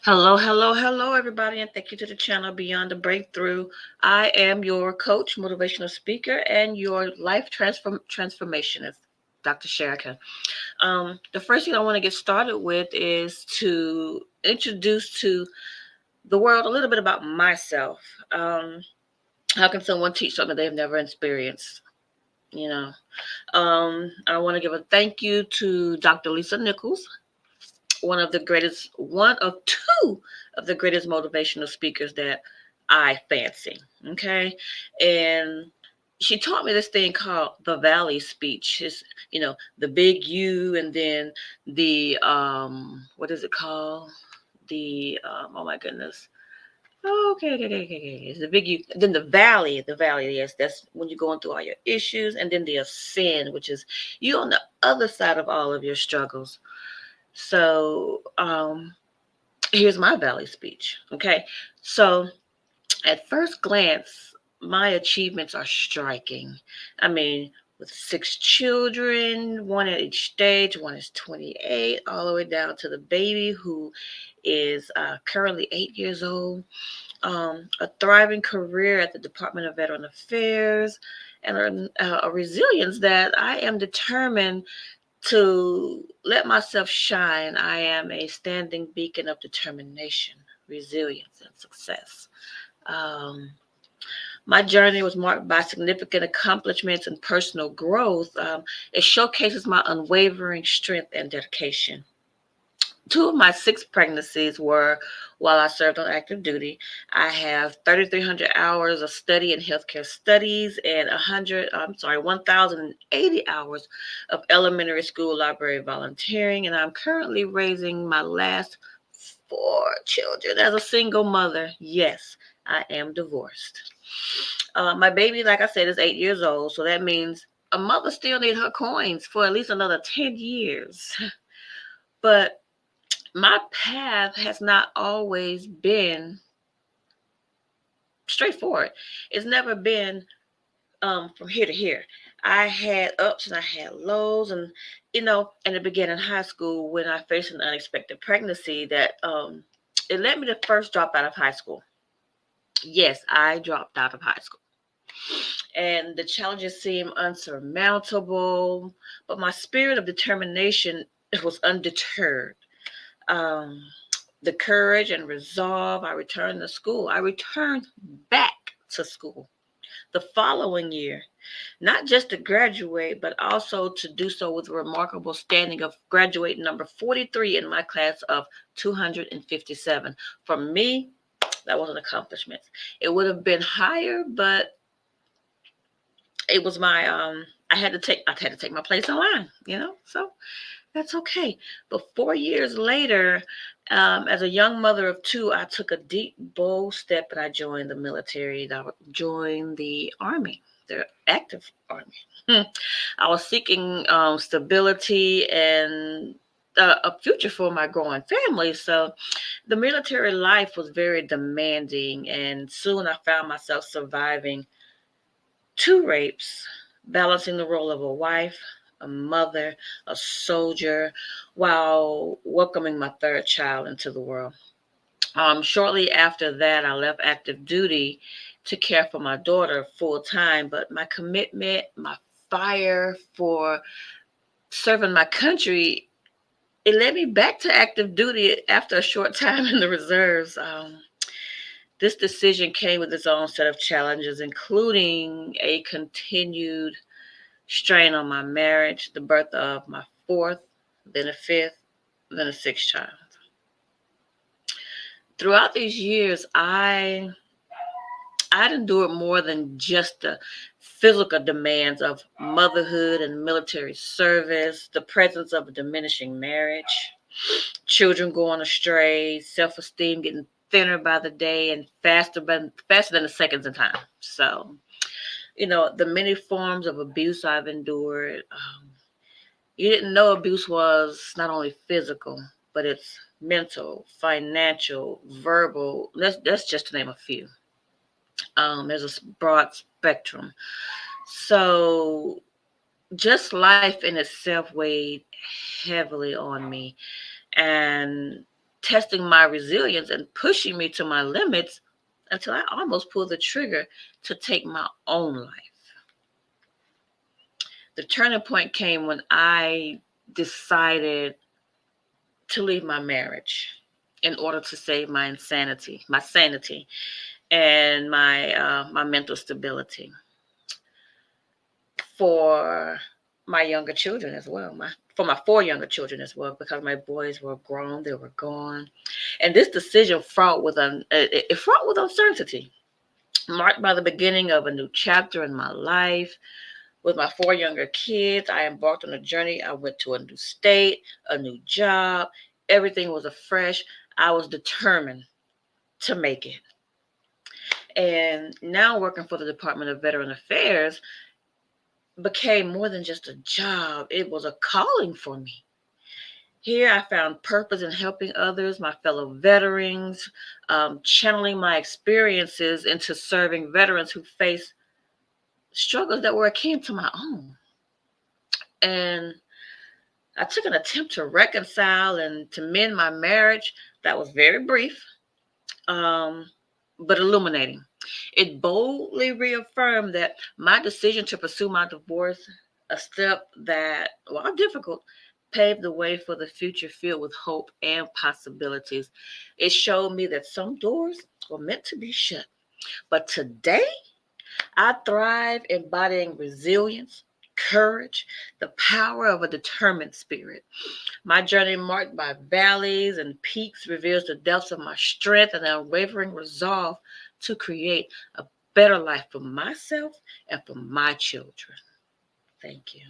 Hello, hello, hello, everybody, and thank you to the channel Beyond the Breakthrough. I am your coach, motivational speaker, and your life transformationist, Dr. Sherika. The first thing I want to get started with is to introduce to the world a little bit about myself. How can someone teach something they've never experienced? You know, I want to give a thank you to Dr. Lisa Nichols, one of two of the greatest motivational speakers that I fancy. Okay. And she taught me this thing called the Valley speech. It's, the big U and then the, what is it called? Oh my goodness. Okay. It's the big U. Then the valley, yes, that's when you're going through all your issues. And then the ascend, which is you on the other side of all of your struggles. So, here's my Valley speech. Okay. So, at first glance, my achievements are striking. I mean, with six children, one at each stage, one is 28, all the way down to the baby who is currently 8 years old, a thriving career at the Department of Veteran Affairs, and a resilience that I am determined to let myself shine. I am a standing beacon of determination, resilience, and success. Um, my journey was marked by significant accomplishments and personal growth. It showcases my unwavering strength and dedication. Two of my six pregnancies were while I served on active duty. I have 3,300 hours of study in healthcare studies and 1,080 hours of elementary school library volunteering. And I'm currently raising my last four children as a single mother. Yes, I am divorced. My baby, like I said, is 8 years old. So that means a mother still needs her coins for at least another 10 years. But my path has not always been straightforward. It's never been from here to here. I had ups and I had lows, and in the beginning of high school when I faced an unexpected pregnancy that it led me to first drop out of high school. Yes, I dropped out of high school, and the challenges seemed unsurmountable, but my spirit of determination was undeterred. um, the courage and resolve, I returned to school. I returned back to school the following year, not just to graduate, but also to do so with a remarkable standing of graduate number 43 in my class of 257. For me, that was an accomplishment. It would have been higher, but it was I had to take my place in line. So that's okay. But 4 years later, as a young mother of two, I took a deep, bold step and I joined the military. I joined the Army, the active Army. I was seeking stability and a future for my growing family. So the military life was very demanding, and soon I found myself surviving two rapes, balancing the role of a wife, a mother, a soldier, while welcoming my third child into the world. Shortly after that, I left active duty to care for my daughter full time, but my commitment, my fire for serving my country, it led me back to active duty after a short time in the reserves. This decision came with its own set of challenges, including a continued strain on my marriage, the birth of my fourth, then a fifth, then a sixth child. Throughout these years, I'd endured more than just the physical demands of motherhood and military service, the presence of a diminishing marriage, children going astray, self-esteem getting thinner by the day and faster than the seconds in time. So, the many forms of abuse I've endured. You didn't know abuse was not only physical, but it's mental, financial, verbal. That's just to name a few. There's a broad spectrum. So just life in itself weighed heavily on me. And testing my resilience and pushing me to my limits until I almost pulled the trigger to take my own life. The turning point came when I decided to leave my marriage in order to save my sanity, and my mental stability for my younger children as well. For my four younger children as well, because my boys were grown, they were gone, and this decision fraught with uncertainty, marked by the beginning of a new chapter in my life. With my four younger kids, I embarked on a journey. I went to a new state, a new job. Everything was afresh. I was determined to make it. And now working for the Department of Veteran Affairs became more than just a job, it was a calling for me. Here, I found purpose in helping others, my fellow veterans, channeling my experiences into serving veterans who face struggles that were akin to my own. And I took an attempt to reconcile and to mend my marriage that was very brief, um, but illuminating. It boldly reaffirmed that my decision to pursue my divorce, a step that, while difficult, paved the way for the future filled with hope and possibilities. It showed me that some doors were meant to be shut. But today, I thrive embodying resilience, courage, the power of a determined spirit. My journey, marked by valleys and peaks, reveals the depths of my strength and unwavering resolve to create a better life for myself and for my children. Thank you.